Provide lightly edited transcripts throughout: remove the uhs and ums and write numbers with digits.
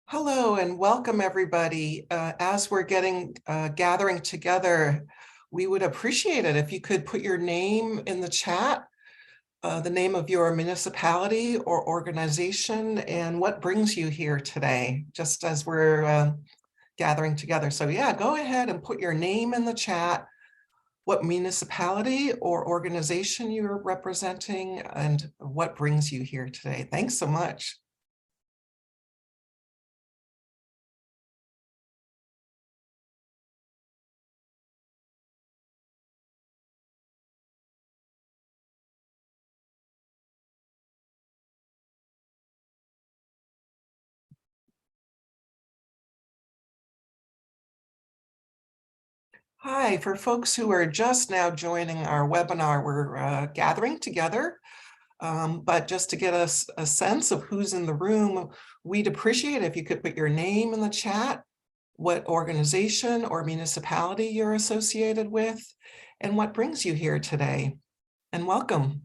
Hello and welcome everybody. As we're gathering together, we would appreciate it if you could put your name in the chat, the name of your municipality or organization, and what brings you here today, just as we're gathering together. So yeah, go ahead and put your name in the chat, what municipality or organization you're representing, and what brings you here today. Thanks so much. Hi, for folks who are just now joining our webinar, we're gathering together, but just to get us a sense of who's in the room, we'd appreciate if you could put your name in the chat, what organization or municipality you're associated with, and what brings you here today. And welcome.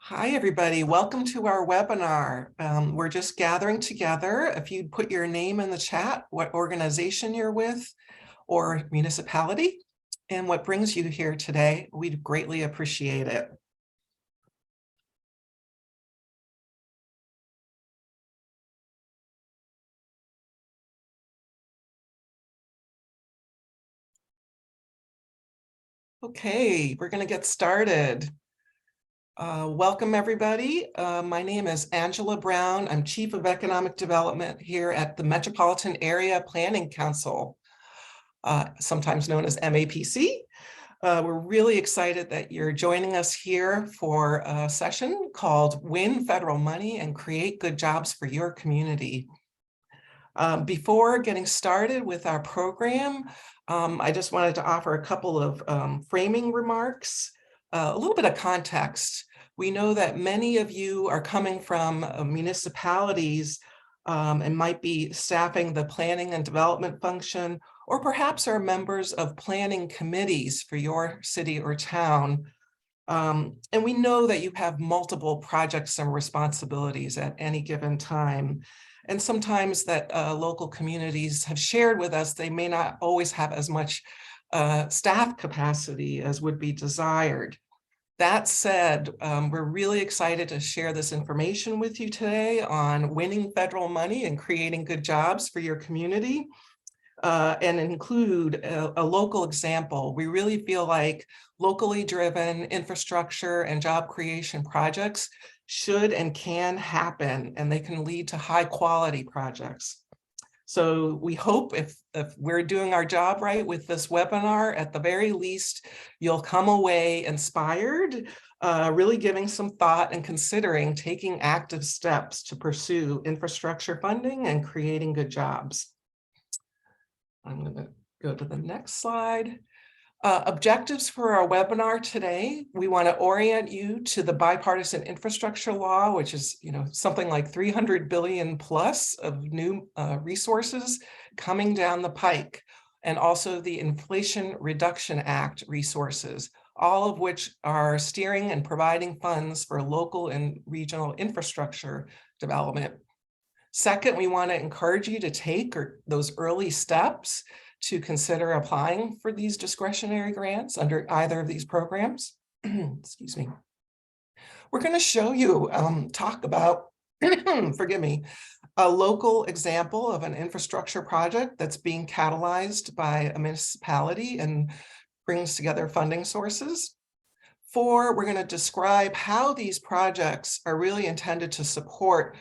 Hi, everybody. Welcome to our webinar. We're just gathering together. If you'd put your name in the chat, what organization you're with or municipality, and what brings you here today, we'd greatly appreciate it. Okay, we're going to get started. Welcome, everybody. My name is Angela Brown. I'm Chief of Economic Development here at the Metropolitan Area Planning Council, sometimes known as MAPC. We're really excited that you're joining us here for a session called Win Federal Money and Create Good Jobs for Your Community. Before getting started with our program, I just wanted to offer a couple of framing remarks, a little bit of context. We know that many of you are coming from municipalities and might be staffing the planning and development function, or perhaps are members of planning committees for your city or town. And we know that you have multiple projects and responsibilities at any given time. And sometimes that local communities have shared with us, they may not always have as much staff capacity as would be desired. That said, we're really excited to share this information with you today on winning federal money and creating good jobs for your community. And include a local example. We really feel like locally driven infrastructure and job creation projects should and can happen, and they can lead to high quality projects. So we hope if we're doing our job right with this webinar, at the very least, you'll come away inspired, really giving some thought and considering taking active steps to pursue infrastructure funding and creating good jobs. I'm going to go to the next slide. Objectives for our webinar today. We want to orient you to the bipartisan infrastructure law, which is, something like 300 billion plus of new resources coming down the pike, and also the Inflation Reduction Act resources, all of which are steering and providing funds for local and regional infrastructure development. Second, we want to encourage you to take those early steps to consider applying for these discretionary grants under either of these programs. Excuse me. We're going to show you, talk about, forgive me, a local example of an infrastructure project that's being catalyzed by a municipality and brings together funding sources. 4, we're going to describe how these projects are really intended to support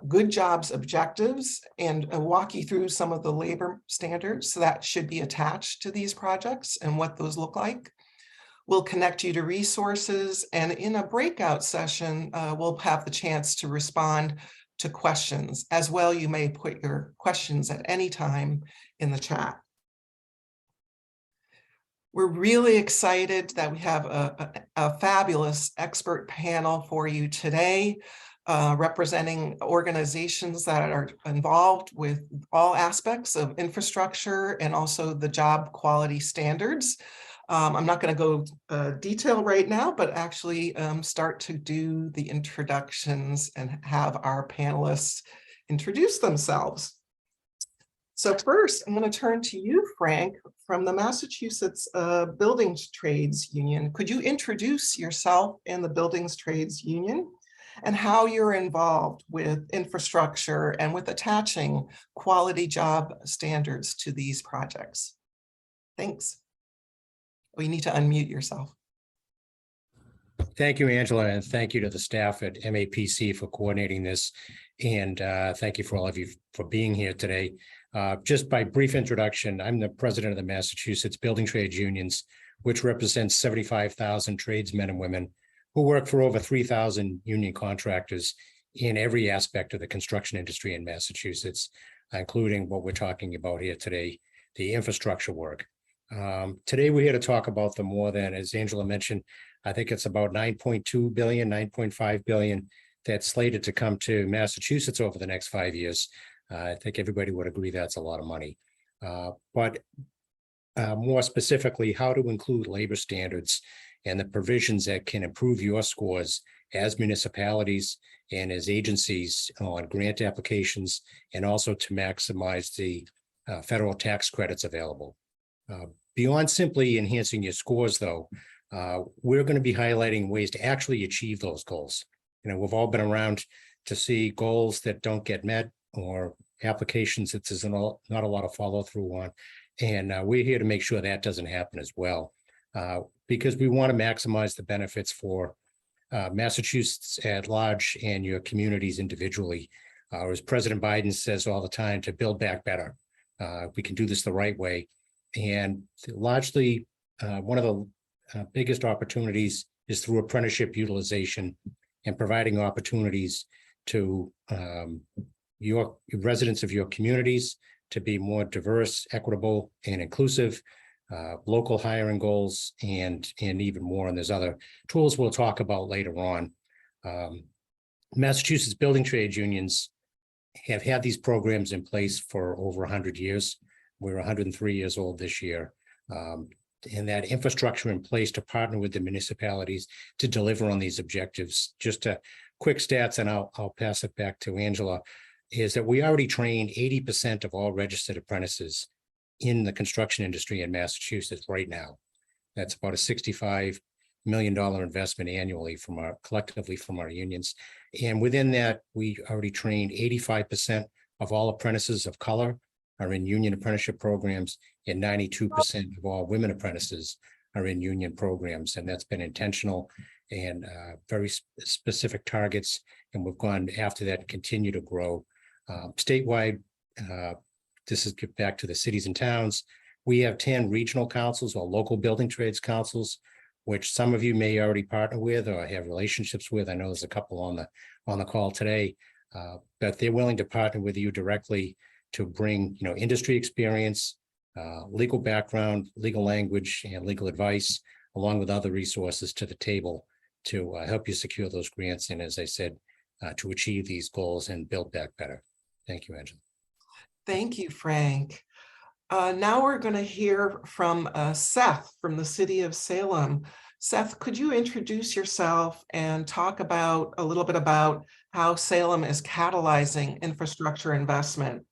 good jobs objectives and walk you through some of the labor standards that should be attached to these projects and what those look like. We'll connect you to resources, and in a breakout session, we'll have the chance to respond to questions. As well, you may put your questions at any time in the chat. We're really excited that we have a fabulous expert panel for you today. representing organizations that are involved with all aspects of infrastructure and also the job quality standards. I'm not going to go detail right now, but actually start to do the introductions and have our panelists introduce themselves. So first, I'm going to turn to you, Frank, from the Massachusetts Buildings Trades Union. Could you introduce yourself and the Buildings Trades Union and how you're involved with infrastructure and with attaching quality job standards to these projects? Thanks. Oh, you need to unmute yourself. Thank you, Angela, and thank you to the staff at MAPC for coordinating this. And thank you for all of you for being here today. Just by brief introduction, I'm the president of the Massachusetts Building Trades Unions, which represents 75,000 tradesmen and women who work for over 3,000 union contractors in every aspect of the construction industry in Massachusetts, including what we're talking about here today, the infrastructure work. Today, we're here to talk about the more than, as Angela mentioned, I think it's about 9.2 billion, 9.5 billion that's slated to come to Massachusetts over the next 5 years. I think everybody would agree that's a lot of money. But more specifically, how to include labor standards and the provisions that can improve your scores as municipalities and as agencies on grant applications, and also to maximize the federal tax credits available. Beyond simply enhancing your scores, though, we're going to be highlighting ways to actually achieve those goals. You know, we've all been around to see goals that don't get met or applications that there's not a lot of follow through on. And we're here to make sure that doesn't happen as well, because we want to maximize the benefits for Massachusetts at large and your communities individually. As President Biden says all the time, to build back better. We can do this the right way. And largely, one of the biggest opportunities is through apprenticeship utilization and providing opportunities to your residents of your communities to be more diverse, equitable, and inclusive, local hiring goals, and even more. And there's other tools we'll talk about later on. Massachusetts Building Trades Unions have had these programs in place for over 100 years. We're 103 years old this year. And that infrastructure in place to partner with the municipalities to deliver on these objectives. Just quick stats, and I'll pass it back to Angela, is that we already train 80% of all registered apprentices in the construction industry in Massachusetts right now. That's about a $65 million investment annually collectively from our unions. And within that, we already trained 85% of all apprentices of color are in union apprenticeship programs, and 92% of all women apprentices are in union programs. And that's been intentional and very specific targets. And we've gone after that, continue to grow. Statewide, this is back to the cities and towns. We have 10 regional councils or local building trades councils, which some of you may already partner with or have relationships with. I know there's a couple on the call today, but they're willing to partner with you directly to bring, industry experience, legal background, legal language, and legal advice, along with other resources to the table to help you secure those grants. And as I said, to achieve these goals and build back better. Thank you, Angela. Thank you, Frank. Now we're going to hear from Seth from the city of Salem. Seth, could you introduce yourself and talk a little bit about how Salem is catalyzing infrastructure investment?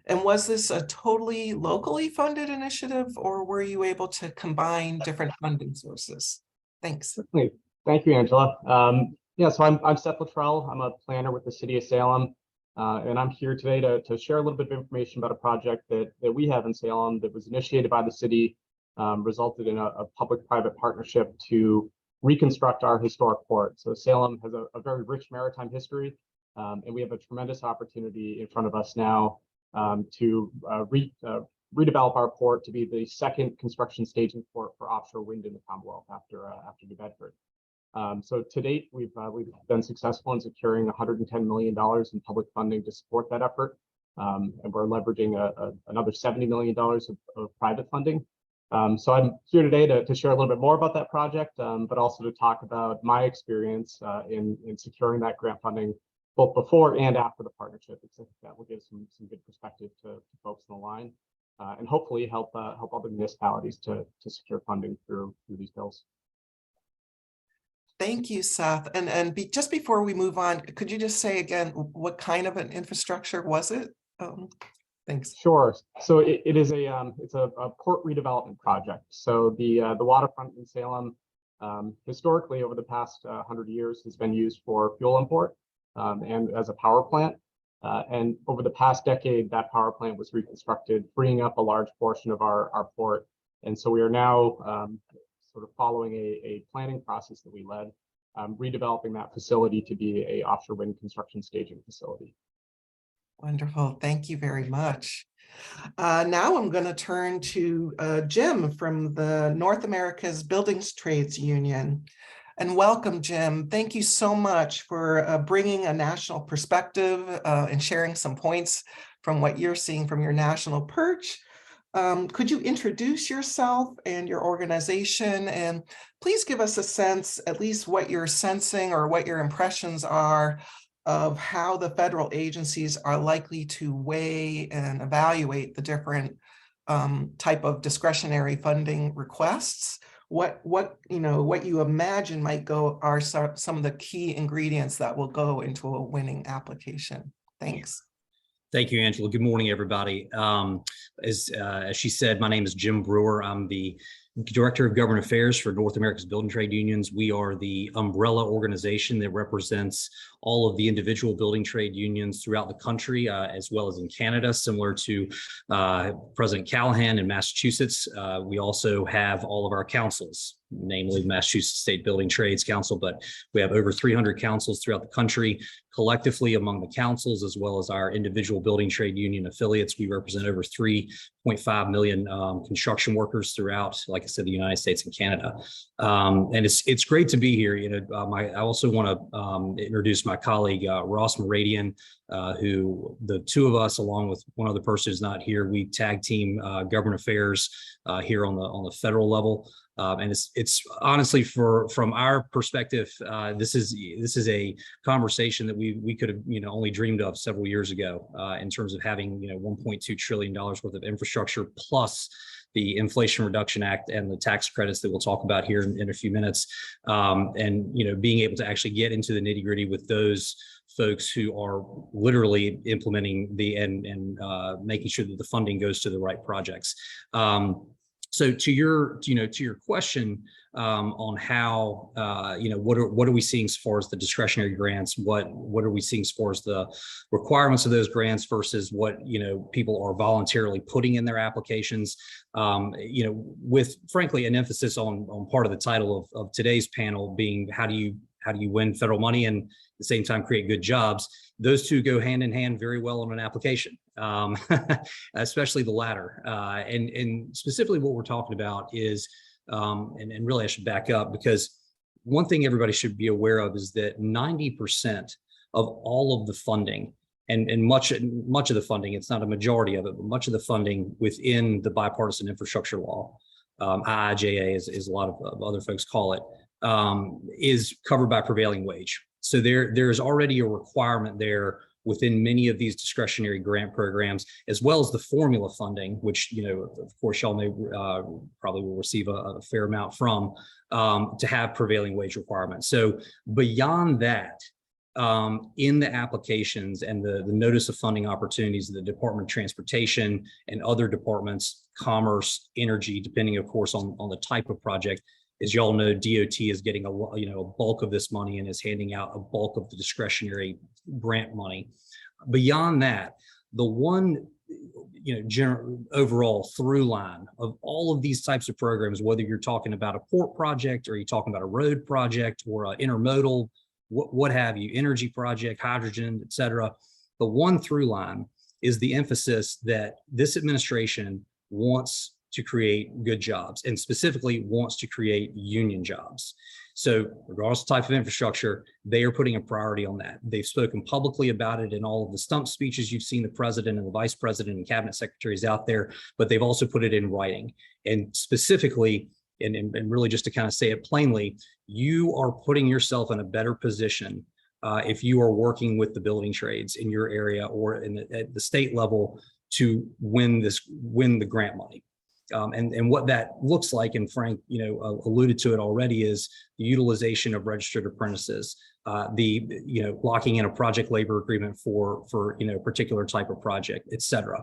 And was this a totally locally funded initiative, or were you able to combine different funding sources? Thanks. Thank you, Angela. So I'm Seth Luttrell. I'm a planner with the city of Salem. And I'm here today to share a little bit of information about a project that we have in Salem that was initiated by the city, resulted in a public-private partnership to reconstruct our historic port. So Salem has a very rich maritime history, and we have a tremendous opportunity in front of us now to redevelop our port to be the second construction staging port for offshore wind in the Commonwealth after New Bedford. So to date, we've been successful in securing $110 million in public funding to support that effort. And we're leveraging another $70 million of private funding. So I'm here today to share a little bit more about that project, but also to talk about my experience in securing that grant funding both before and after the partnership, because I think that will give some good perspective to folks on the line, and hopefully help other municipalities to secure funding through these bills. Thank you, Seth. And just before we move on, could you just say again, what kind of an infrastructure was it? Thanks. Sure. So it is it's a port redevelopment project. So the waterfront in Salem, historically over the past 100 years, has been used for fuel import and as a power plant. And over the past decade, that power plant was reconstructed, freeing up a large portion of our port. And so we are now sort of following a planning process that we led, redeveloping that facility to be a offshore wind construction staging facility. Wonderful. Thank you very much. Now I'm going to turn to Jim from the North America's Buildings Trades Union. And welcome, Jim. Thank you so much for bringing a national perspective and sharing some points from what you're seeing from your national perch. Could you introduce yourself and your organization, and please give us a sense, at least what you're sensing or what your impressions are of how the federal agencies are likely to weigh and evaluate the different type of discretionary funding requests. What you imagine might go are some of the key ingredients that will go into a winning application. Thanks. Thank you, Angela. Good morning, everybody. As she said, my name is Jim Brewer. I'm the Director of Government Affairs for North America's Building Trade Unions. We are the umbrella organization that represents all of the individual building trade unions throughout the country, as well as in Canada, similar to President Callahan in Massachusetts. We also have all of our councils, namely the Massachusetts State Building Trades Council, but we have over 300 councils throughout the country. Collectively, among the councils, as well as our individual building trade union affiliates, we represent over 3.5 million construction workers throughout, like I said, the United States and Canada. And it's great to be here. I also want to introduce my colleague, Ross Moradian, who the two of us, along with one other person who's not here, we tag team government affairs here on the federal level. And it's honestly, from our perspective, this is a conversation that we could have only dreamed of several years ago in terms of having $1.2 trillion worth of infrastructure, plus the Inflation Reduction Act and the tax credits that we'll talk about here in a few minutes, and being able to actually get into the nitty gritty with those folks who are literally implementing and making sure that the funding goes to the right projects. So to your question on how what are we seeing as far as the discretionary grants? What are we seeing as far as the requirements of those grants versus what people are voluntarily putting in their applications? With frankly an emphasis on part of the title of today's panel being how do you win federal money and at the same time create good jobs. Those two go hand in hand very well on an application, especially the latter. And specifically what we're talking about is, and really I should back up, because one thing everybody should be aware of is that 90% of all of the funding and much of the funding, it's not a majority of it, but much of the funding within the bipartisan infrastructure law, IIJA as a lot of other folks call it, is covered by prevailing wage. So there's already a requirement there within many of these discretionary grant programs, as well as the formula funding, which, of course, y'all may probably will receive a fair amount from, to have prevailing wage requirements. So beyond that, in the applications and the notice of funding opportunities of the Department of Transportation and other departments, commerce, energy, depending, of course, on the type of project. As y'all know, DOT is getting a bulk of this money and is handing out a bulk of the discretionary grant money. Beyond that, the one general overall through line of all of these types of programs, whether you're talking about a port project or you're talking about a road project or an intermodal, what have you, energy project, hydrogen, et cetera, the one through line is the emphasis that this administration wants to create good jobs and specifically wants to create union jobs. So regardless of type of infrastructure, they are putting a priority on that. They've spoken publicly about it in all of the stump speeches. You've seen the president and the vice president and cabinet secretaries out there, but they've also put it in writing. And specifically, and really just to kind of say it plainly, you are putting yourself in a better position if you are working with the building trades in your area or at the state level to win the grant money. And what that looks like, and Frank, alluded to it already, is the utilization of registered apprentices, locking in a project labor agreement for a particular type of project, et cetera.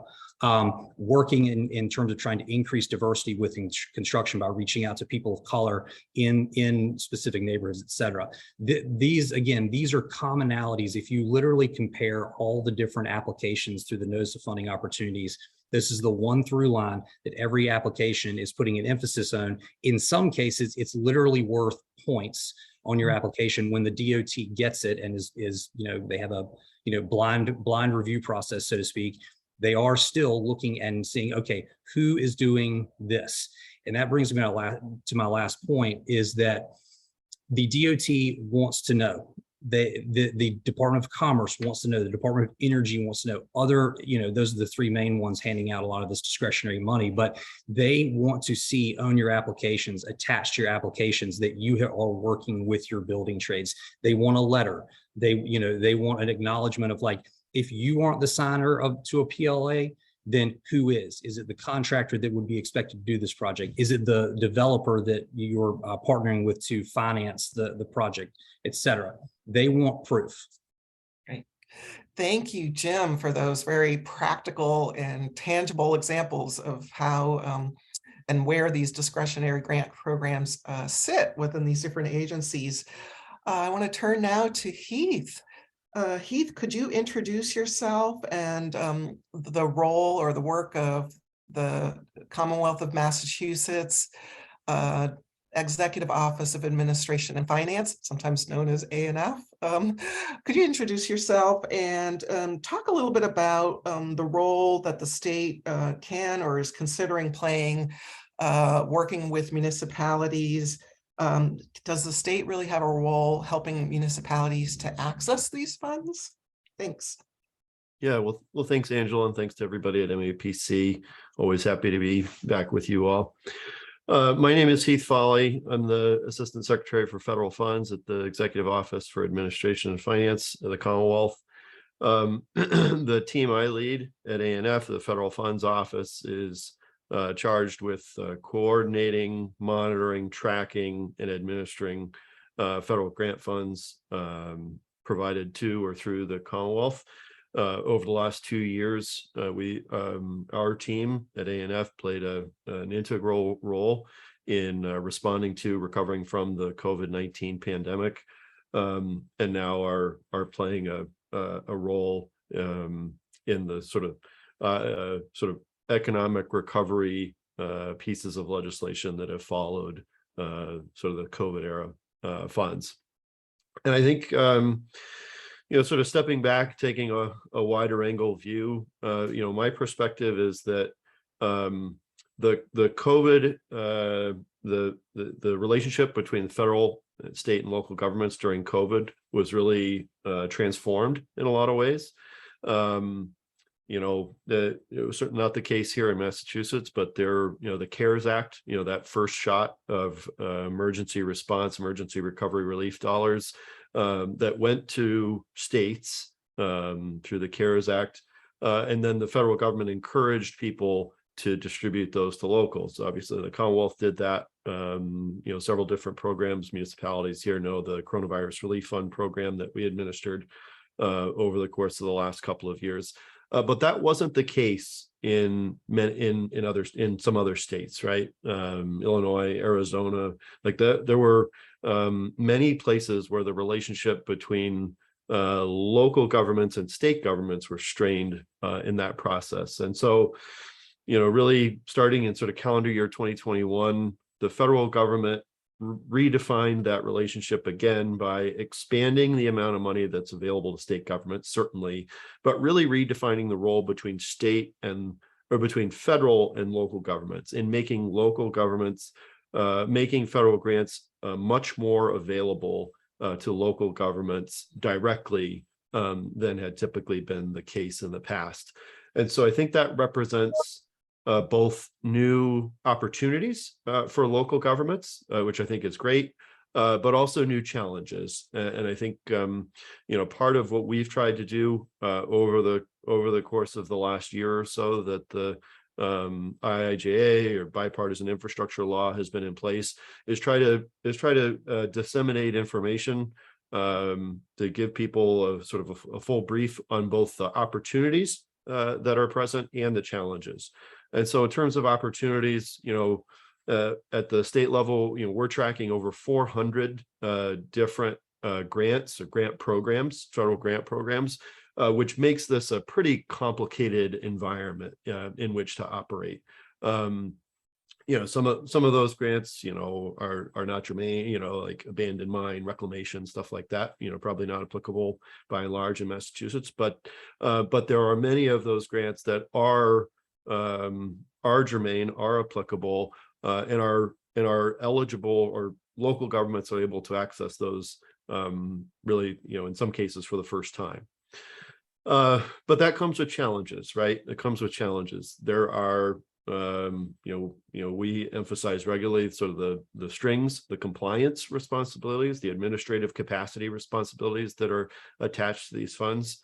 Working in terms of trying to increase diversity within construction by reaching out to people of color in specific neighborhoods, et cetera. These are commonalities. If you literally compare all the different applications through the notice of funding opportunities, this is the one through line that every application is putting an emphasis on. In some cases, it's literally worth points on your application when the DOT gets it and is they have a blind review process, so to speak. They are still looking and seeing, okay, who is doing this? And that brings me to my last point, is that the DOT wants to know. The Department of Commerce wants to know, the Department of Energy wants to know, those are the three main ones handing out a lot of this discretionary money, but they want to see on your applications, attached to your applications, that you are working with your building trades. They want a letter. They want an acknowledgement of, like, if you aren't the signer to a PLA, then who is? Is it the contractor that would be expected to do this project? Is it the developer that you're partnering with to finance the project, et cetera? They want proof. Great. Thank you, Jim, for those very practical and tangible examples of how and where these discretionary grant programs sit within these different agencies. I want to turn now to Heath. Heath, could you introduce yourself and the role or the work of the Commonwealth of Massachusetts Executive Office of Administration and Finance, sometimes known as ANF. Could you introduce yourself and talk a little bit about the role that the state can or is considering playing working with municipalities? Does the state really have a role helping municipalities to access these funds? Thanks. Yeah, well, thanks, Angela, and thanks to everybody at MAPC. Always happy to be back with you all. My name is Heath Foley. I'm the Assistant Secretary for Federal Funds at the Executive Office for Administration and Finance of the Commonwealth. The team I lead at ANF, the Federal Funds Office, is charged with coordinating, monitoring, tracking, and administering federal grant funds provided to or through the Commonwealth. Over the last 2 years, our team at ANF played an integral role in responding to recovering from the COVID-19 pandemic, and now are playing a role in the sort of economic recovery pieces of legislation that have followed sort of the COVID era funds. And I think sort of stepping back, taking a wider angle view, my perspective is that the COVID, the relationship between the federal, state, and local governments during COVID was really transformed in a lot of ways. It was certainly not the case here in Massachusetts, but the CARES Act, that first shot of emergency response, emergency recovery relief dollars that went to states through the CARES Act, and then the federal government encouraged people to distribute those to locals. Obviously, the Commonwealth did that. Several different programs. Municipalities here know the Coronavirus Relief Fund program that we administered over the course of the last couple of years. But that wasn't the case in some other states, right? Illinois, Arizona, there were many places where the relationship between local governments and state governments were strained in that process. And so, really starting in sort of calendar year 2021, the federal government redefined that relationship again by expanding the amount of money that's available to state governments, certainly, but really redefining the role between between federal and local governments in making local governments, making federal grants much more available to local governments directly than had typically been the case in the past. And so I think that represents both new opportunities for local governments, which I think is great, but also new challenges. And I think part of what we've tried to do over the course of the last year or so that the IIJA or bipartisan infrastructure law has been in place is try to disseminate information to give people a sort of a full brief on both the opportunities that are present and the challenges. And so in terms of opportunities, at the state level, we're tracking over 400 different grants or grant programs, federal grant programs, which makes this a pretty complicated environment in which to operate. Some of those grants, are not germane, like abandoned mine reclamation, stuff like that, probably not applicable by and large in Massachusetts, but there are many of those grants that are germane, are applicable, and are eligible, or local governments are able to access those really, in some cases for the first time. But that comes with challenges, right? It comes with challenges. There are, we emphasize regularly sort of the strings, the compliance responsibilities, the administrative capacity responsibilities that are attached to these funds,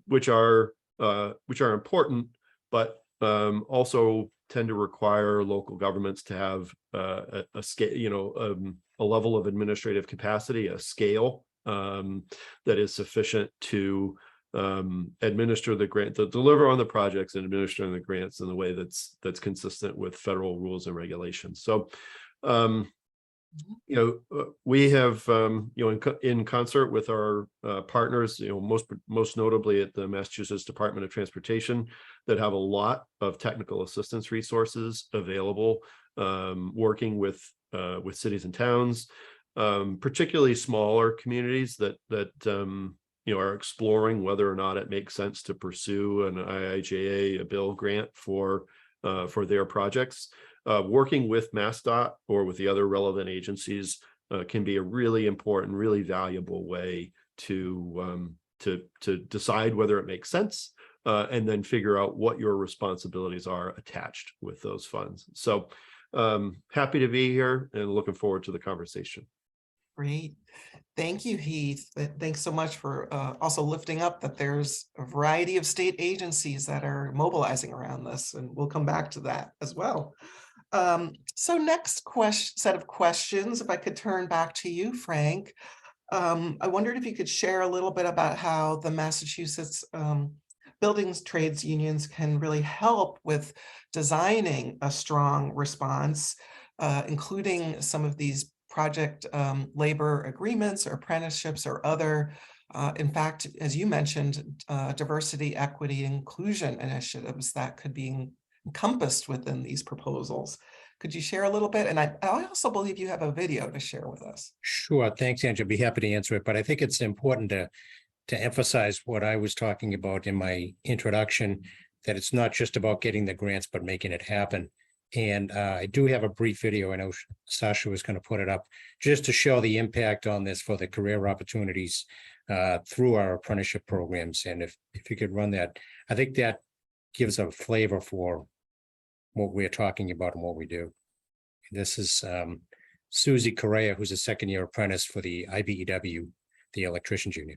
which are important, but also tend to require local governments to have a scale, a level of administrative capacity, a scale that is sufficient to administer the grant, to deliver on the projects and administering the grants in the way that's consistent with federal rules and regulations. So, we have, in concert with our partners, most notably at the Massachusetts Department of Transportation, that have a lot of technical assistance resources available, working with cities and towns, particularly smaller communities that are exploring whether or not it makes sense to pursue an IIJA, a bill grant for their projects. Working with MassDOT or with the other relevant agencies can be a really important, really valuable way to decide whether it makes sense, and then figure out what your responsibilities are attached with those funds. So happy to be here and looking forward to the conversation. Great. Thank you, Heath. Thanks so much for also lifting up that there's a variety of state agencies that are mobilizing around this, and we'll come back to that as well. So next set of questions, if I could turn back to you, Frank. I wondered if you could share a little bit about how the Massachusetts buildings trades unions can really help with designing a strong response, including some of these project labor agreements or apprenticeships or other, in fact, as you mentioned, diversity, equity, inclusion initiatives that could be encompassed within these proposals. Could you share a little bit? And I also believe you have a video to share with us. Sure. Thanks, Angie. I'd be happy to answer it, but I think it's important to emphasize what I was talking about in my introduction, that it's not just about getting the grants, but making it happen. And I do have a brief video. I know Sasha was going to put it up just to show the impact on this for the career opportunities through our apprenticeship programs. And if you could run that, I think that gives a flavor for what we're talking about and what we do. This is Susie Correa, who's a second-year apprentice for the IBEW, the electricians union.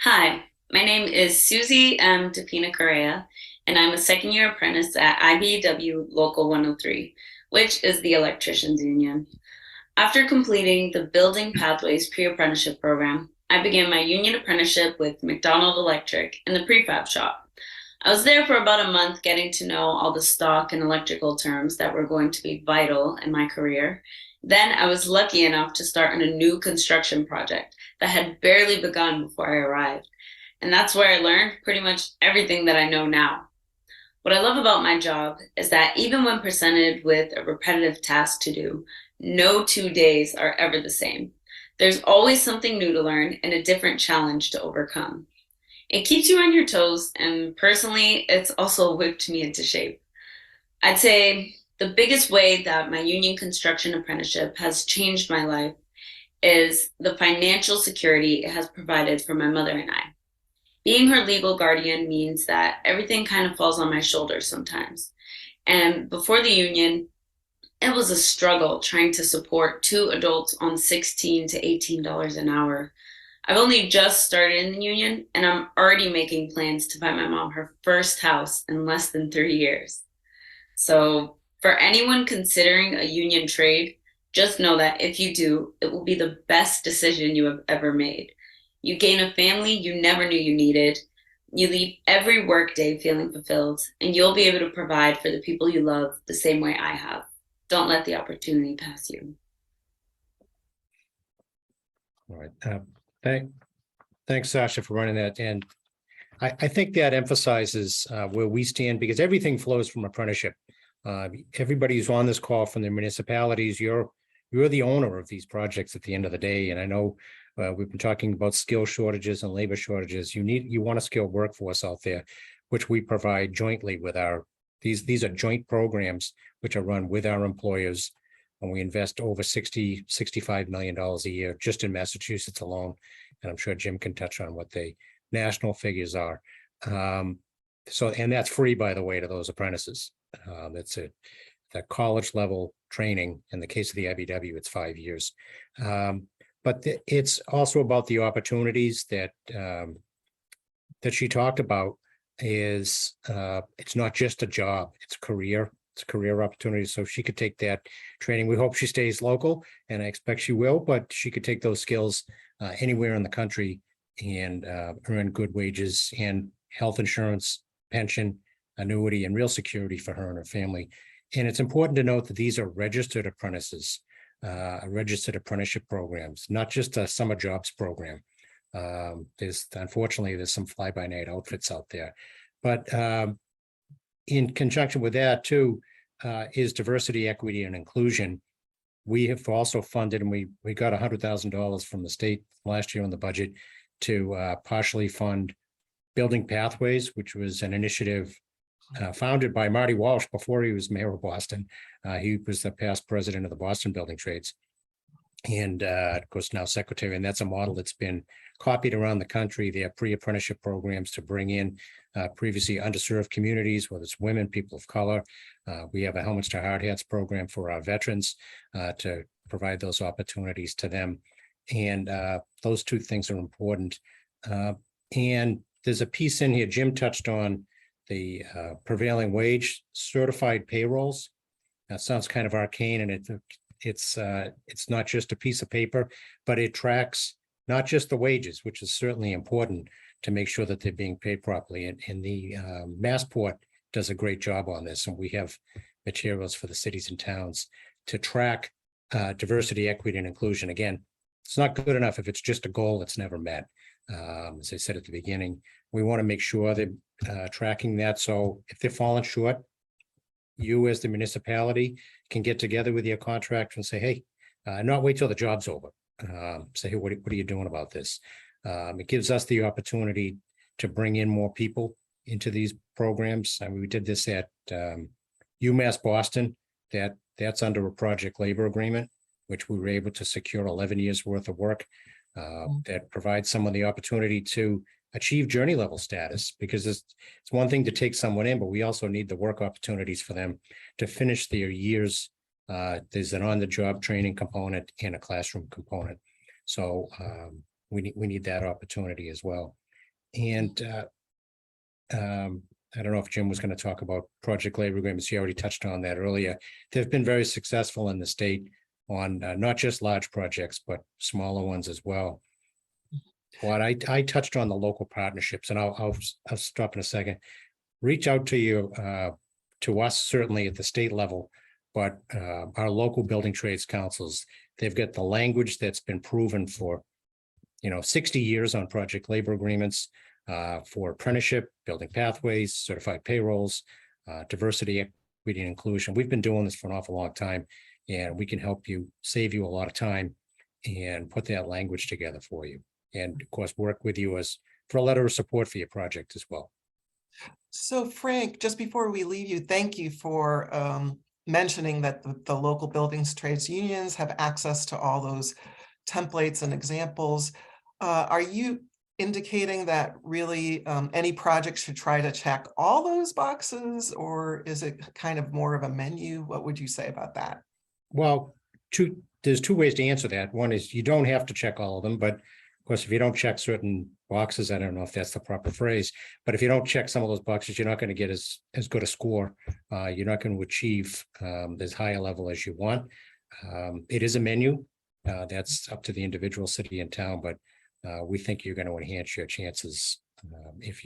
Hi, my name is Susie M. DePina Correa, and I'm a second-year apprentice at IBEW Local 103, which is the electricians union. After completing the Building Pathways pre-apprenticeship program, I began my union apprenticeship with McDonald Electric in the prefab shop. I was there for about a month getting to know all the stock and electrical terms that were going to be vital in my career. Then I was lucky enough to start on a new construction project that had barely begun before I arrived. And that's where I learned pretty much everything that I know now. What I love about my job is that even when presented with a repetitive task to do, no 2 days are ever the same. There's always something new to learn and a different challenge to overcome. It keeps you on your toes, and personally, it's also whipped me into shape. I'd say the biggest way that my union construction apprenticeship has changed my life is the financial security it has provided for my mother and I. Being her legal guardian means that everything kind of falls on my shoulders sometimes. And before the union, it was a struggle trying to support two adults on $16 to $18 an hour. I've only just started in the union, and I'm already making plans to buy my mom her first house in less than 3 years. So, for anyone considering a union trade, just know that if you do, it will be the best decision you have ever made. You gain a family you never knew you needed. You leave every workday feeling fulfilled, and you'll be able to provide for the people you love the same way I have. Don't let the opportunity pass you. All right. Thanks, Sasha, for running that. And I think that emphasizes where we stand, because everything flows from apprenticeship. Everybody who's on this call from the municipalities, you're the owner of these projects at the end of the day. And I know we've been talking about skill shortages and labor shortages. You want a skilled workforce out there, which we provide jointly with these are joint programs which are run with our employers. And we invest over $65 million a year just in Massachusetts alone. And I'm sure Jim can touch on what the national figures are. And that's free, by the way, to those apprentices. That's that college level training. In the case of the IBW, it's 5 years. But it's also about the opportunities that she talked about. It's not just a job, it's a career. It's a career opportunity. So she could take that training. We hope she stays local, and I expect she will, but she could take those skills anywhere in the country and earn good wages and health insurance, pension, annuity, and real security for her and her family. And it's important to note that these are registered apprentices, registered apprenticeship programs, not just a summer jobs program. Unfortunately, there's some fly-by-night outfits out there. But in conjunction with that too, is diversity, equity, and inclusion. We have also funded, and we got $100,000 from the state last year on the budget to partially fund Building Pathways, which was an initiative founded by Marty Walsh before he was mayor of Boston. He was the past president of the Boston Building Trades, and of course now secretary. And that's a model that's been copied around the country. They have pre-apprenticeship programs to bring in previously underserved communities, whether it's women, people of color. We have a Helmets to Hard Hats program for our veterans to provide those opportunities to them. And those two things are important. And there's a piece in here, Jim touched on the prevailing wage certified payrolls. That sounds kind of arcane, and it's not just a piece of paper, but it tracks not just the wages, which is certainly important to make sure that they're being paid properly. And the Massport does a great job on this, and we have materials for the cities and towns to track diversity, equity, and inclusion. Again, it's not good enough if it's just a goal that's never met. As I said at the beginning, we want to make sure they're tracking that. So if they're falling short, you as the municipality can get together with your contractor and say, hey, not wait till the job's over. Say, hey, what are you doing about this? It gives us the opportunity to bring in more people into these programs. I mean, we did this at UMass Boston. That's under a project labor agreement, which we were able to secure 11 years worth of work that provides someone the opportunity to achieve journey level status, because it's one thing to take someone in, but we also need the work opportunities for them to finish their years. There's an on-the-job training component and a classroom component. So we need that opportunity as well. And I don't know if Jim was going to talk about project labor agreements. He already touched on that earlier. They've been very successful in the state on not just large projects, but smaller ones as well. What I touched on the local partnerships, and I'll stop in a second. Reach out to you, to us, certainly at the state level, but our local building trades councils, they've got the language that's been proven for 60 years on project labor agreements, for apprenticeship, building pathways, certified payrolls, diversity, equity, and inclusion. We've been doing this for an awful long time, and we can help you, save you a lot of time and put that language together for you. And of course, work with you as for a letter of support for your project as well. So Frank, just before we leave you, thank you for mentioning that the local buildings trades unions have access to all those templates and examples. Are you indicating that really any project should try to check all those boxes, or is it kind of more of a menu? What would you say about that? Well, there's two ways to answer that. One is you don't have to check all of them, but of course, if you don't check certain boxes, I don't know if that's the proper phrase, but if you don't check some of those boxes, you're not going to get as good a score. You're not going to achieve as high a level as you want. It is a menu. That's up to the individual city and town, but we think you're going to enhance your chances if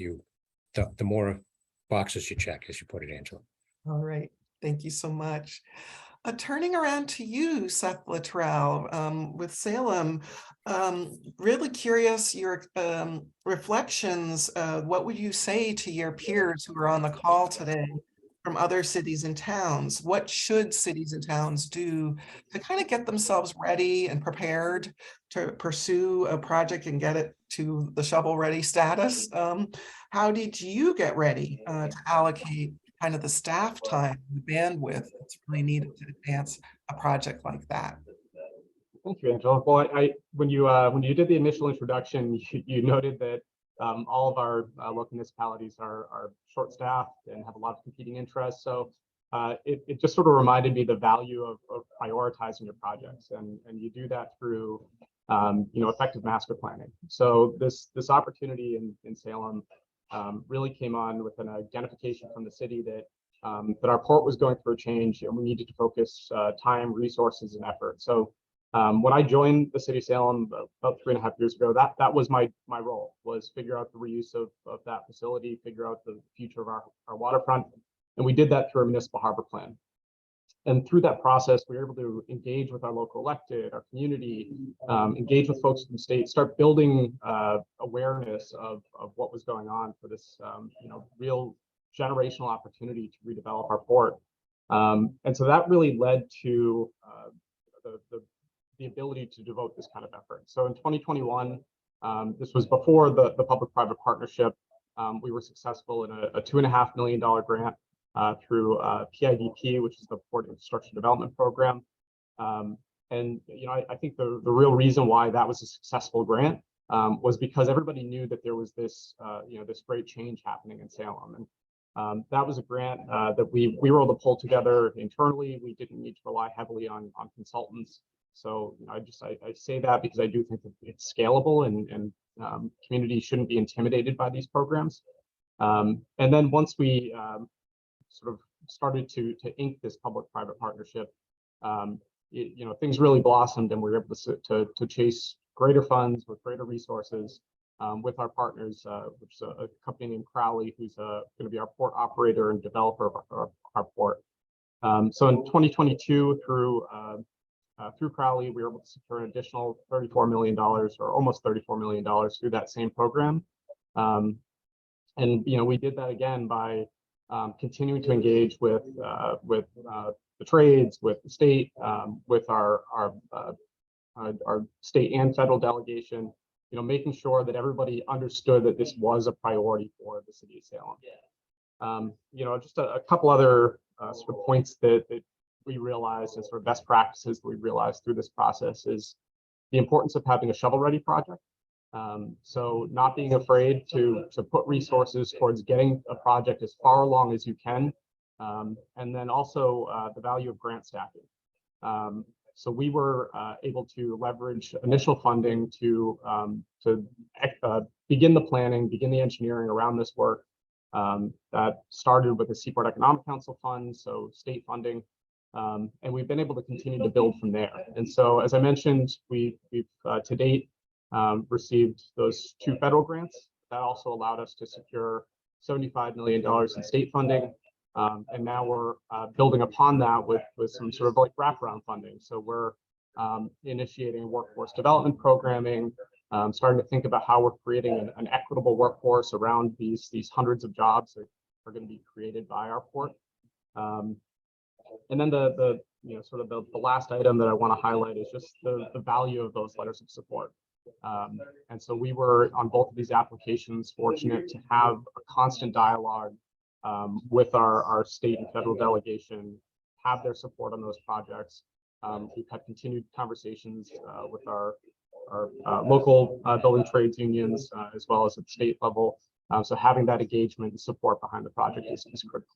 the more boxes you check, as you put it, Angela. All right, thank you so much. Turning around to you, Seth Luttrell, with Salem, really curious your reflections. What would you say to your peers who are on the call today from other cities and towns? What should cities and towns do to kind of get themselves ready and prepared to pursue a project and get it to the shovel-ready status? How did you get ready to allocate kind of the staff time, the bandwidth that's really needed to advance a project like that? Thank you, Angela. Well, when you did the initial introduction, you noted that all of our local municipalities are short-staffed and have a lot of competing interests. So it just sort of reminded me the value of prioritizing your projects, and you do that through effective master planning. So this opportunity in Salem really came on with an identification from the city that our port was going through a change, and we needed to focus time, resources, and effort. So when I joined the city of Salem about 3.5 years ago, that was my role, was figure out the reuse of that facility, figure out the future of our waterfront, and we did that through a municipal harbor plan. And through that process, we were able to engage with our local elected, our community, engage with folks from the state, start building awareness of what was going on for this, real generational opportunity to redevelop our port. And so that really led to the ability to devote this kind of effort. So in 2021, this was before the public-private partnership, we were successful in a $2.5 million grant through PIDP, which is the Port Infrastructure Development Program. And I think the real reason why that was a successful grant was because everybody knew that there was this this great change happening in Salem, and that was a grant that we were able to pull together internally. We didn't need to rely heavily on consultants. So I say that because I do think that it's scalable, and communities shouldn't be intimidated by these programs. And then once we sort of started to ink this public-private partnership, things really blossomed, and we were able to chase greater funds with greater resources with our partners, which is a company named Crowley, who's going to be our port operator and developer of our port. So in 2022, through Crowley, we were able to secure an additional $34 million, or almost $34 million, through that same program. And we did that again by continuing to engage with the trades, with the state, with our state and federal delegation, making sure that everybody understood that this was a priority for the city of Salem. Just a couple other sort of points that we realized, and sort of best practices that we realized through this process, is the importance of having a shovel-ready project. So not being afraid to put resources towards getting a project as far along as you can, and then also the value of grant stacking. So we were able to leverage initial funding to begin the planning, begin the engineering around this work. That started with the Seaport Economic Council Fund, so state funding, and we've been able to continue to build from there. And so, as I mentioned, we've to date received those 2 federal grants. That also allowed us to secure $75 million in state funding. And now we're building upon that with some sort of like wraparound funding. So we're initiating workforce development programming, starting to think about how we're creating an equitable workforce around these hundreds of jobs that are going to be created by our port. And then the last item that I want to highlight is just the value of those letters of support. And so we were on both of these applications fortunate to have a constant dialogue with our state and federal delegation, have their support on those projects. We've had continued conversations with our local building trades unions as well as at the state level. So having that engagement and support behind the project is critical.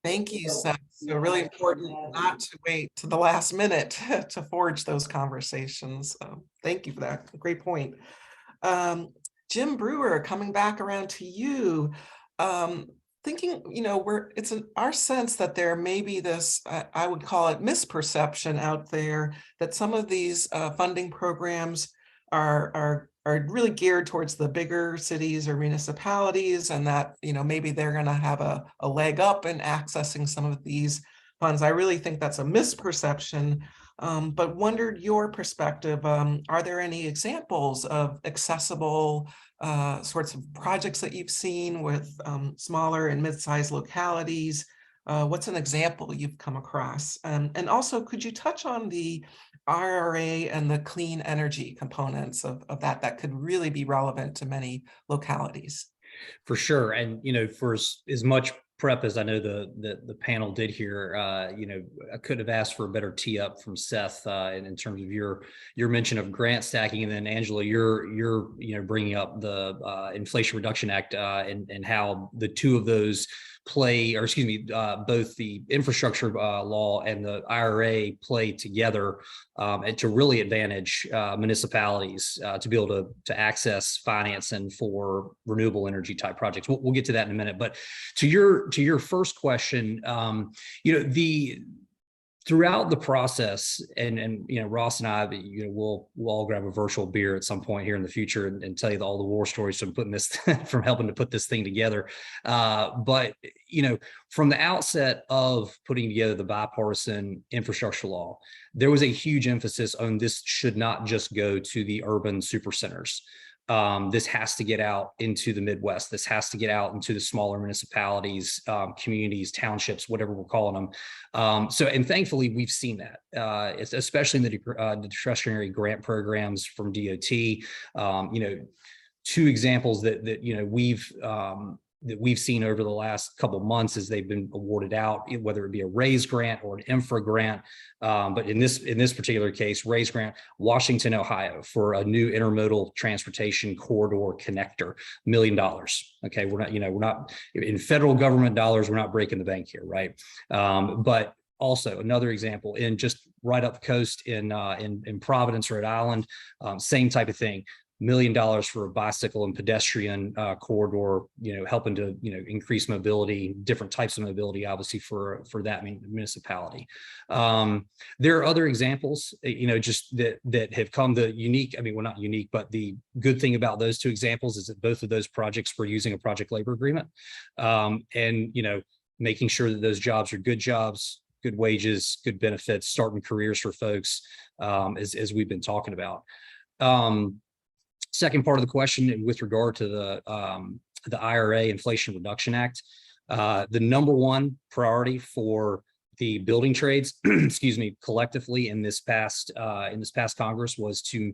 Thank you, Seth. So really important not to wait to the last minute to forge those conversations. Thank you for that. Great point. Jim Brewer, coming back around to you. Thinking, it's our sense that there may be this, I would call it misperception out there that some of these funding programs are really geared towards the bigger cities or municipalities, and that, maybe they're going to have a leg up in accessing some of these funds. I really think that's a misperception, but wondered your perspective. Are there any examples of accessible sorts of projects that you've seen with smaller and mid-sized localities? What's an example you've come across? And also, could you touch on the IRA and the clean energy components of that could really be relevant to many localities? For sure. And, for as much prep as I know the panel did here, I could have asked for a better tee up from Seth in terms of your mention of grant stacking, and then Angela, you're bringing up the Inflation Reduction Act and how the two of those play, or excuse me, both the infrastructure law and the IRA play together and to really advantage municipalities to be able to access financing for renewable energy type projects. We'll get to that in a minute. But to your first question, throughout the process, and Ross and I, we'll all grab a virtual beer at some point here in the future and tell you all the war stories from putting this from helping to put this thing together. But from the outset of putting together the bipartisan infrastructure law, there was a huge emphasis on this should not just go to the urban supercenters. This has to get out into the Midwest. This has to get out into the smaller municipalities, communities, townships, whatever we're calling them. And thankfully, we've seen that, especially in the discretionary grant programs from DOT. Two examples that we've seen over the last couple of months as they've been awarded out, whether it be a RAISE grant or an infra grant. But in this particular case, RAISE grant, Washington, Ohio, for a new intermodal transportation corridor connector, $1 million. Okay, we're not in federal government dollars. We're not breaking the bank here, right? But also another example in just right up the coast in Providence, Rhode Island, same type of thing. $1 million for a bicycle and pedestrian corridor, helping to increase mobility, different types of mobility, obviously for that municipality. There are other examples, just that have come the unique. I mean, well, not unique, but the good thing about those two examples is that both of those projects were using a project labor agreement, and making sure that those jobs are good jobs, good wages, good benefits, starting careers for folks, as we've been talking about. Second part of the question with regard to the IRA, Inflation Reduction Act, the number one priority for the building trades, excuse me, collectively in this past Congress was to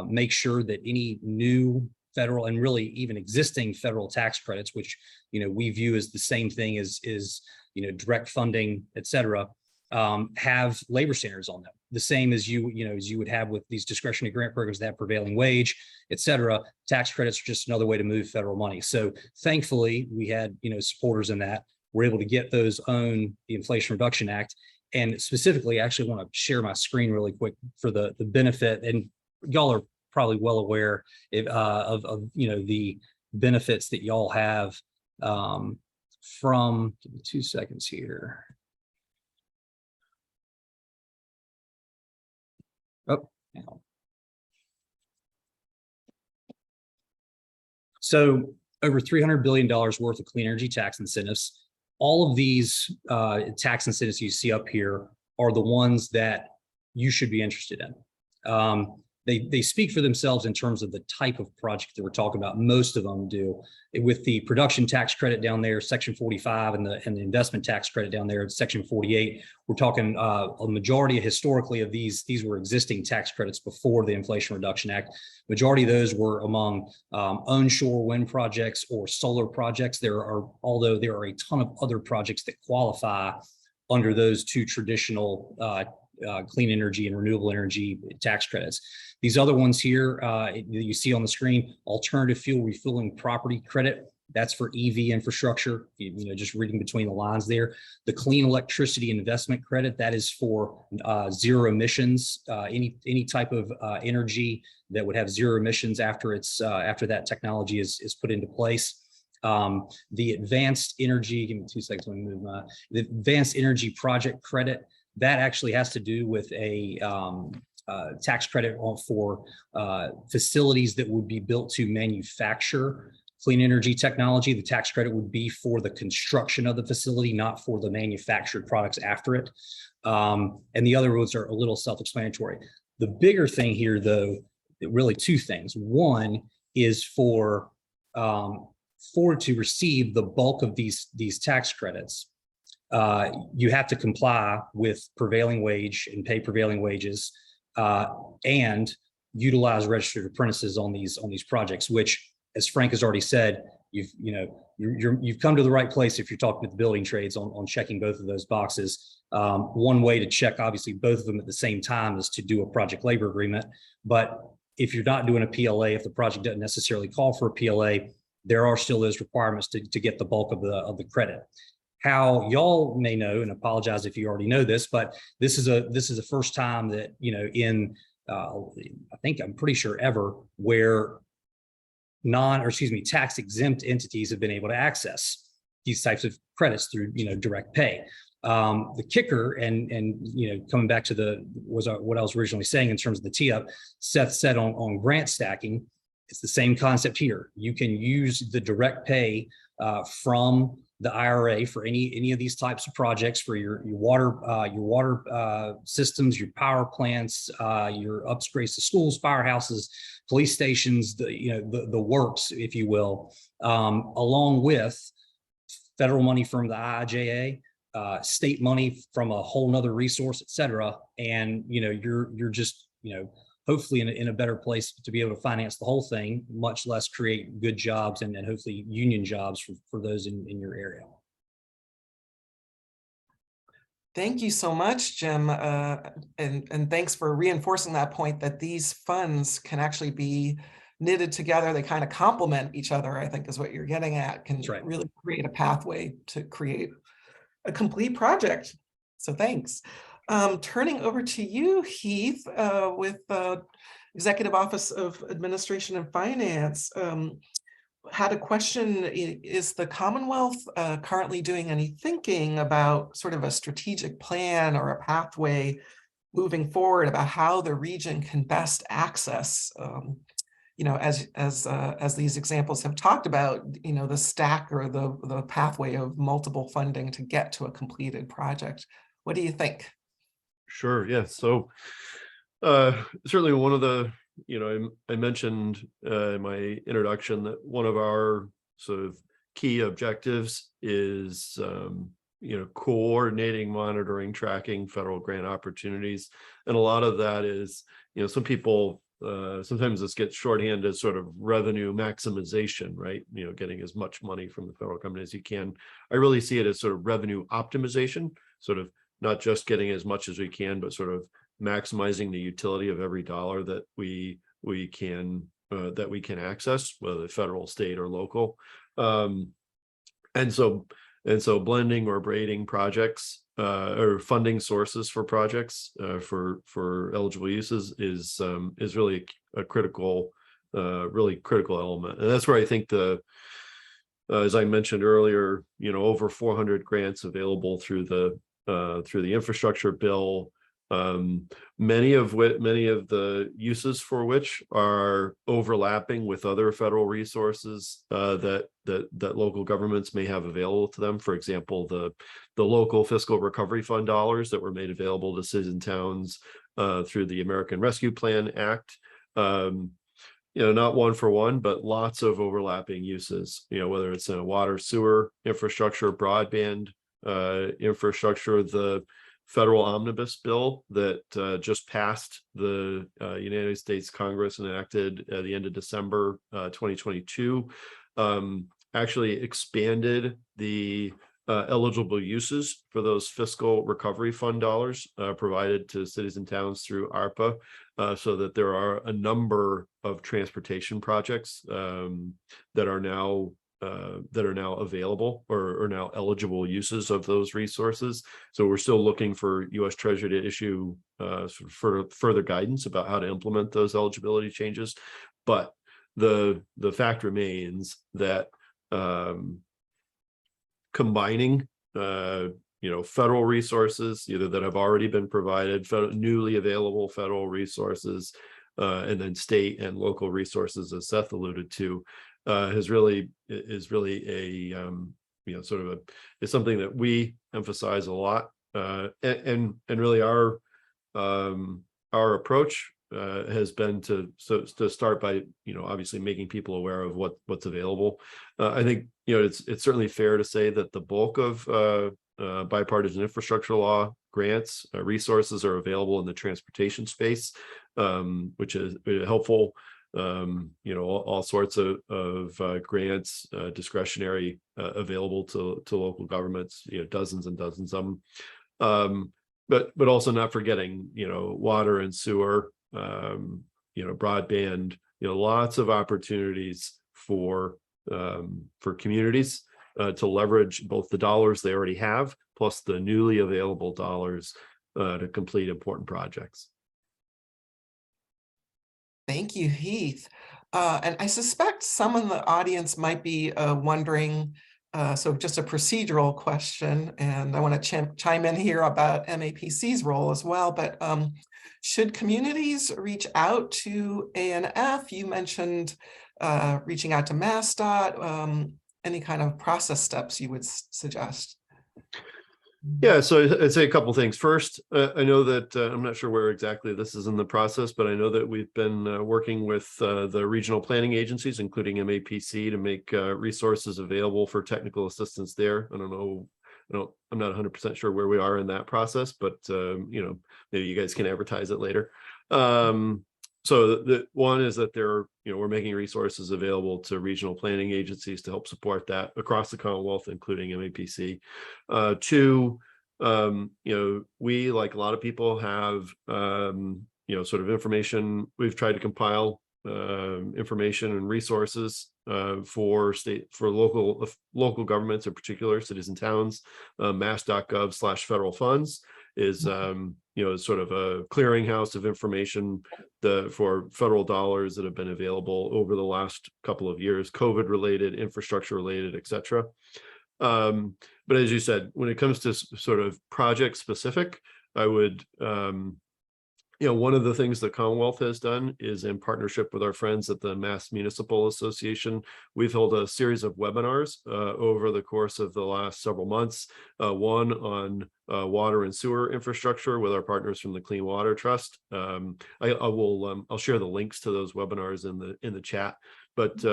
make sure that any new federal and really even existing federal tax credits, which we view as the same thing as direct funding, et cetera, have labor standards on them, the same as you would have with these discretionary grant programs that have prevailing wage, et cetera. Tax credits are just another way to move federal money. So thankfully, we had supporters in that. We're able to get those on the Inflation Reduction Act, and specifically, I actually want to share my screen really quick for the benefit. And y'all are probably well aware of the benefits that y'all have from. Give me 2 seconds here. Oh, no. So over $300 billion worth of clean energy tax incentives. All of these tax incentives you see up here are the ones that you should be interested in. they speak for themselves in terms of the type of project that we're talking about. Most of them do. With the production tax credit down there, Section 45, and the investment tax credit down there, Section 48. We're talking a majority historically of these were existing tax credits before the Inflation Reduction Act. Majority of those were among onshore wind projects or solar projects. Although there are a ton of other projects that qualify under those two traditional clean energy and renewable energy tax credits. These other ones here that you see on the screen, alternative fuel refueling property credit, that's for EV infrastructure, just reading between the lines there. The clean electricity investment credit, that is for zero emissions, any type of energy that would have zero emissions after that technology is put into place. The advanced energy, give me 2 seconds, let me move the advanced energy project credit, that actually has to do with a tax credit for facilities that would be built to manufacture clean energy technology. The tax credit would be for the construction of the facility, not for the manufactured products after it. And the other rules are a little self-explanatory. The bigger thing here, though, really two things. One is for to receive the bulk of these tax credits, you have to comply with prevailing wage and pay prevailing wages, and utilize registered apprentices on these projects, which, as Frank has already said, you've come to the right place if you're talking with the building trades on checking both of those boxes. One way to check, obviously, both of them at the same time is to do a project labor agreement. But if you're not doing a PLA, if the project doesn't necessarily call for a PLA, there are still those requirements to get the bulk of the credit. How y'all may know, and apologize if you already know this, but this is the first time that I think I'm pretty sure ever, where tax exempt entities have been able to access these types of credits through direct pay. The kicker, and coming back to what I was originally saying in terms of the tee-up, Seth said on grant stacking, it's the same concept here. You can use the direct pay from the IRA for any of these types of projects, for your water systems, your power plants, your upgrades to schools, firehouses, police stations, the works, if you will, along with federal money from the IIJA, state money from a whole nother resource, et cetera. And you're just hopefully in a better place to be able to finance the whole thing, much less create good jobs and hopefully union jobs for those in your area. Thank you so much, Jim. And thanks for reinforcing that point that these funds can actually be knitted together. They kind of complement each other, I think is what you're getting at, can really create a pathway to create a complete project. So thanks. Turning over to you, Heath, with Executive Office of Administration and Finance. Had a question, is the Commonwealth currently doing any thinking about sort of a strategic plan or a pathway moving forward about how the region can best access, as these examples have talked about, the stack or the pathway of multiple funding to get to a completed project? What do you think? Sure. Yeah. So certainly one of the, I mentioned in my introduction that one of our sort of key objectives is, coordinating, monitoring, tracking federal grant opportunities. And a lot of that is, some people, sometimes this gets shorthanded as sort of revenue maximization, right? Getting as much money from the federal government as you can. I really see it as sort of revenue optimization, sort of not just getting as much as we can, but sort of maximizing the utility of every dollar that we can access, whether federal, state, or local. And so blending or braiding projects or funding sources for projects for eligible uses is really a critical element. And that's where I think as I mentioned earlier, over 400 grants available through the infrastructure bill, many of the uses for which are overlapping with other federal resources that local governments may have available to them. For example, the local fiscal recovery fund dollars that were made available to cities and towns through the American Rescue Plan Act Not one for one, but lots of overlapping uses, whether it's in a water, sewer infrastructure, broadband infrastructure. The federal omnibus bill that just passed the United States Congress and enacted at the end of December 2022 actually expanded the eligible uses for those fiscal recovery fund dollars provided to cities and towns through ARPA, so that there are a number of transportation projects that are now available or now eligible uses of those resources. So we're still looking for U.S. Treasury to issue further guidance about how to implement those eligibility changes. But the fact remains that combining federal resources either that have already been provided, newly available federal resources, and then state and local resources, as Seth alluded to, is really a is something that we emphasize a lot, and really our approach has been to start by obviously making people aware of what's available. I think it's certainly fair to say that the bulk of bipartisan infrastructure law grants resources are available in the transportation space, which is helpful. All sorts of grants, discretionary, available to local governments, dozens and dozens of them. But also not forgetting, water and sewer, broadband, lots of opportunities for communities to leverage both the dollars they already have, plus the newly available dollars to complete important projects. Thank you, Heath. And I suspect some in the audience might be wondering, so just a procedural question, and I want to chime in here about MAPC's role as well, but should communities reach out to ANF? You mentioned reaching out to MassDOT, any kind of process steps you would suggest? Yeah, so I'd say a couple of things. First, I know that I'm not sure where exactly this is in the process, but I know that we've been working with the regional planning agencies, including MAPC, to make resources available for technical assistance there. I don't know, I'm not 100% sure where we are in that process, but maybe you guys can advertise it later. So the one is that we're making resources available to regional planning agencies to help support that across the Commonwealth, including MAPC. Two, we, like a lot of people, have sort of information. We've tried to compile information and resources for local governments, in particular cities and towns. Mass.gov/federal funds is sort of a clearinghouse of information for federal dollars that have been available over the last couple of years, COVID related, infrastructure related, etc. But as you said, when it comes to sort of project specific, I would one of the things the Commonwealth has done is, in partnership with our friends at the Mass Municipal Association, we've held a series of webinars over the course of the last several months. One on water and sewer infrastructure with our partners from the Clean Water Trust. I'll share the links to those webinars in the chat. But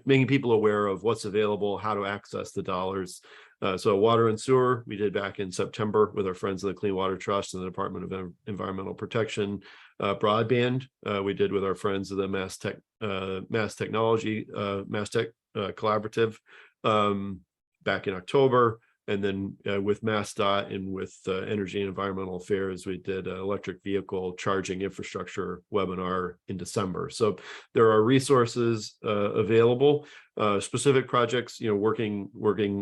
making people aware of what's available, how to access the dollars. So water and sewer, we did back in September with our friends of the Clean Water Trust and the Department of Environmental Protection. Broadband, we did with our friends of the Mass Tech Collaborative back in October. And then with MassDOT and with Energy and Environmental Affairs, we did an electric vehicle charging infrastructure webinar in December. So there are resources available, specific projects, working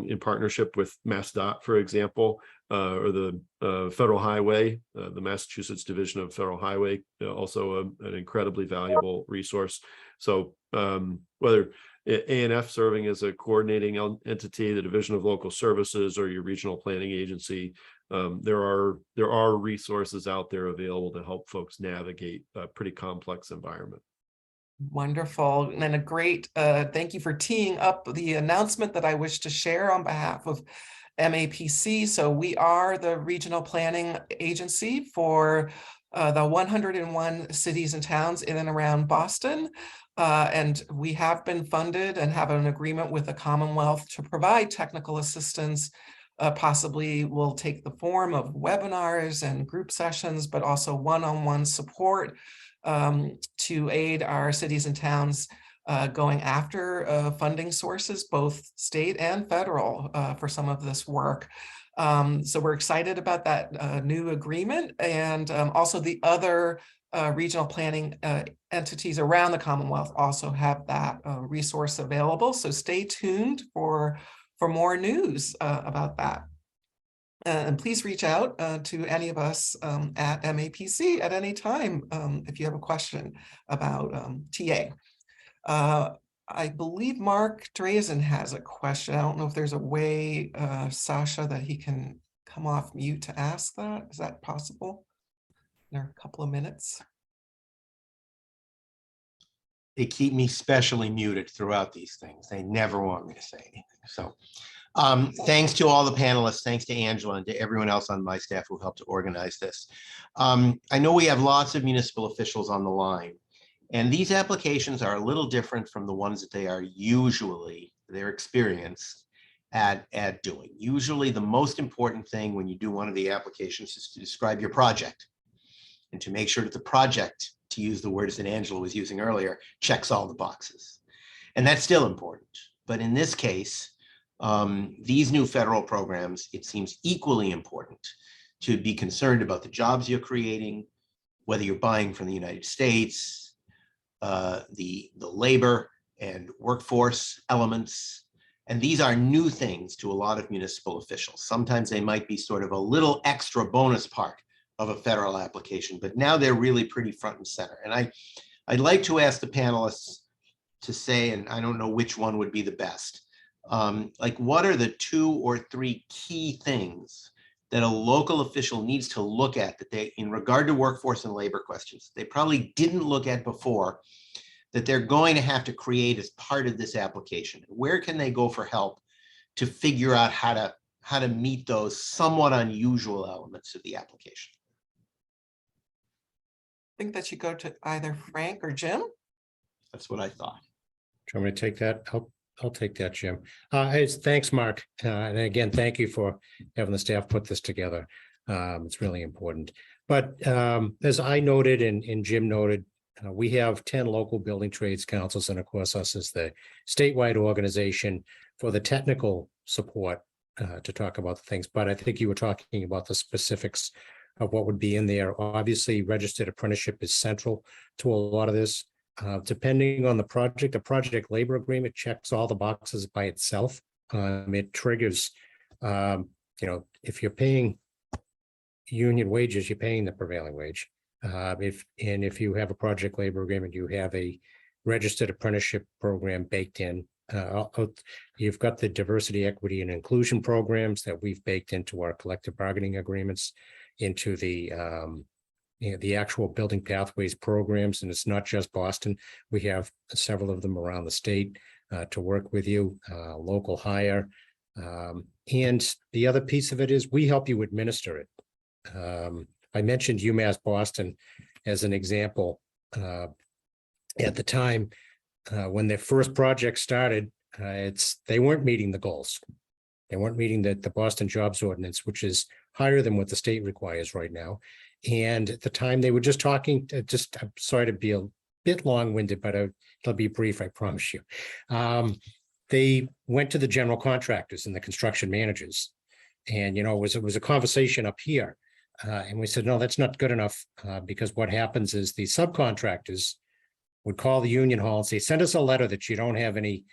in partnership with MassDOT, for example, or the Federal Highway, the Massachusetts Division of Federal Highway, also an incredibly valuable resource. So whether ANF serving as a coordinating entity, the Division of Local Services, or your regional planning agency, there are resources out there available to help folks navigate a pretty complex environment. Wonderful. And a great thank you for teeing up the announcement that I wish to share on behalf of MAPC. So we are the regional planning agency for the 101 cities and towns in and around Boston. And we have been funded and have an agreement with the Commonwealth to provide technical assistance. Possibly will take the form of webinars and group sessions, but also one-on-one support to aid our cities and towns going after funding sources, both state and federal, for some of this work. So we're excited about that new agreement, and also the other regional planning entities around the Commonwealth also have that resource available. So stay tuned for more news about that. And please reach out to any of us at MAPC at any time if you have a question about TA. I believe Mark Drazen has a question. I don't know if there's a way, Sasha, that he can come off mute to ask that. Is that possible? In a couple of minutes. They keep me specially muted throughout these things. They never want me to say anything. So thanks to all the panelists, thanks to Angela and to everyone else on my staff who helped to organize this. I know we have lots of municipal officials on the line, and these applications are a little different from the ones that they are usually, their experience at doing. Usually the most important thing when you do one of the applications is to describe your project and to make sure that the project, to use the words that Angela was using earlier, checks all the boxes. And that's still important. But in this case, these new federal programs, it seems equally important to be concerned about the jobs you're creating, whether you're buying from the United States, the labor and workforce elements. And these are new things to a lot of municipal officials. Sometimes they might be sort of a little extra bonus part of a federal application, but now they're really pretty front and center. And I'd like to ask the panelists to say, and I don't know which one would be the best, like what are the 2 or 3 key things that a local official needs to look at that they, in regard to workforce and labor questions, they probably didn't look at before, that they're going to have to create as part of this application? Where can they go for help to figure out how to meet those somewhat unusual elements of the application? I think that should go to either Frank or Jim. That's what I thought. Do you want me to take that? I'll take that, Jim. Thanks, Mark. And again, thank you for having the staff put this together. It's really important. But as I noted and Jim noted, we have 10 local building trades councils, and of course us as the statewide organization for the technical support to talk about the things. But I think you were talking about the specifics of what would be in there. Obviously, registered apprenticeship is central to a lot of this. Depending on the project labor agreement checks all the boxes by itself. It triggers, if you're paying union wages, you're paying the prevailing wage. If you have a project labor agreement, you have a registered apprenticeship program baked in. You've got the diversity, equity, and inclusion programs that we've baked into our collective bargaining agreements, into the actual building pathways programs. And it's not just Boston. We have several of them around the state to work with you, local hire. And the other piece of it is we help you administer it. I mentioned UMass Boston as an example. At the time, when their first project started, they weren't meeting the goals. They weren't meeting the Boston Jobs Ordinance, which is higher than what the state requires right now. And at the time, they were just talking, I'm sorry to be a bit long-winded, but it'll be brief, I promise you. They went to the general contractors and the construction managers. And, it was a conversation up here. And we said, no, that's not good enough, because what happens is the subcontractors would call the union hall and say, send us a letter that you don't have any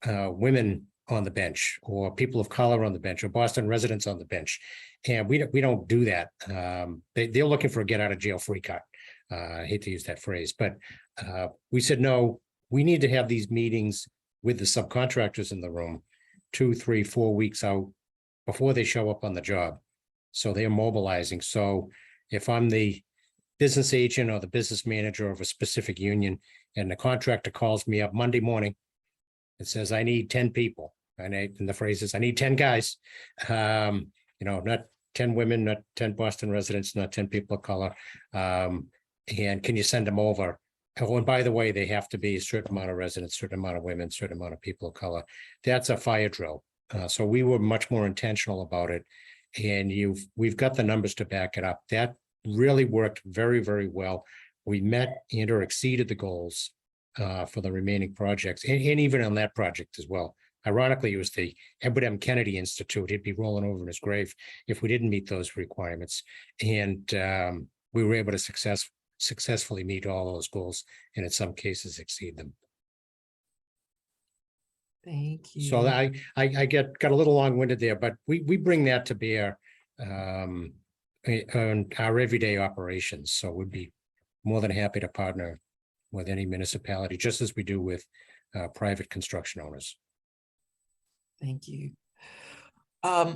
women on the bench, or people of color on the bench, or Boston residents on the bench. And we don't do that. They're looking for a get out of jail free card. I hate to use that phrase, but we said, no, we need to have these meetings with the subcontractors in the room 2, 3, 4 weeks out before they show up on the job. So they're mobilizing. So if I'm the business agent or the business manager of a specific union, and the contractor calls me up Monday morning, it says, I need 10 people. And the phrase is, I need 10 guys, not 10 women, not 10 Boston residents, not 10 people of color. And can you send them over? Oh, and by the way, they have to be a certain amount of residents, certain amount of women, certain amount of people of color. That's a fire drill. So we were much more intentional about it. And we've got the numbers to back it up. That really worked very, very well. We met and or exceeded the goals for the remaining projects, and even on that project as well. Ironically, it was the Edward M. Kennedy Institute. He'd be rolling over in his grave if we didn't meet those requirements. And we were able to successfully meet all those goals, and in some cases exceed them. Thank you. So I got a little long-winded there, but we bring that to bear on our everyday operations. So we'd be more than happy to partner with any municipality, just as we do with private construction owners. Thank you.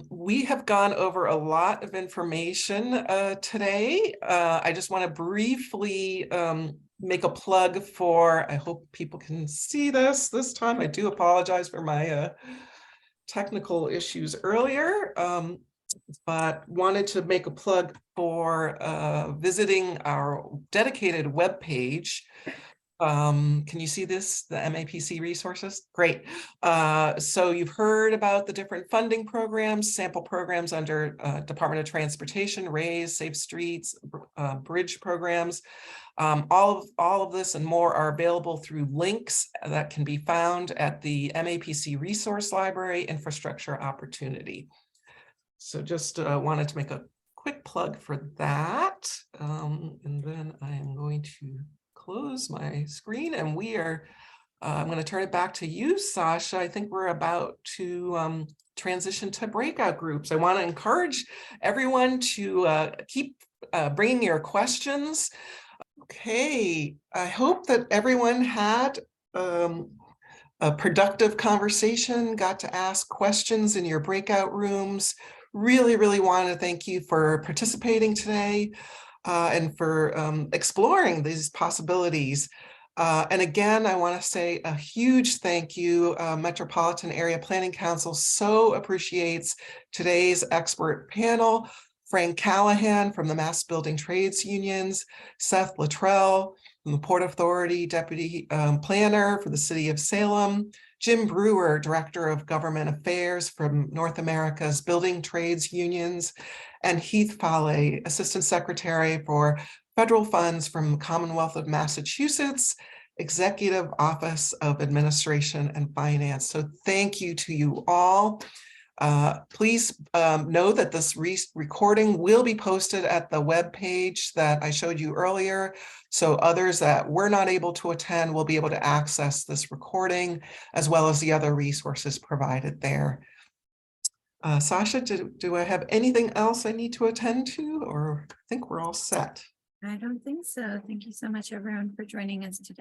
We have gone over a lot of information today. I just want to briefly make a plug for, I hope people can see this time. I do apologize for my technical issues earlier, but wanted to make a plug for visiting our dedicated webpage. Can you see this, the MAPC resources? Great. So you've heard about the different funding programs, sample programs under Department of Transportation, RAISE, Safe Streets, bridge programs. All of this and more are available through links that can be found at the MAPC Resource Library Infrastructure Opportunity. So just wanted to make a quick plug for that. And then I am going to close my screen, and I'm going to turn it back to you, Sasha. I think we're about to transition to breakout groups. I want to encourage everyone to keep bringing your questions. Okay, I hope that everyone had a productive conversation, got to ask questions in your breakout rooms. Really want to thank you for participating today. And for exploring these possibilities. And again, I want to say a huge thank you. Metropolitan Area Planning Council so appreciates today's expert panel. Frank Callahan from the Mass Building Trades Unions, Seth Luttrell from the Port Authority, Deputy Planner for the City of Salem, Jim Brewer, Director of Government Affairs from North America's Building Trades Unions, and Heath Foley, Assistant Secretary for Federal Funds from Commonwealth of Massachusetts, Executive Office of Administration and Finance. So thank you to you all. Please know that this recording will be posted at the web page that I showed you earlier. So others that were not able to attend will be able to access this recording as well as the other resources provided there. Sasha, do I have anything else I need to attend to, or I think we're all set? I don't think so. Thank you so much, everyone, for joining us today.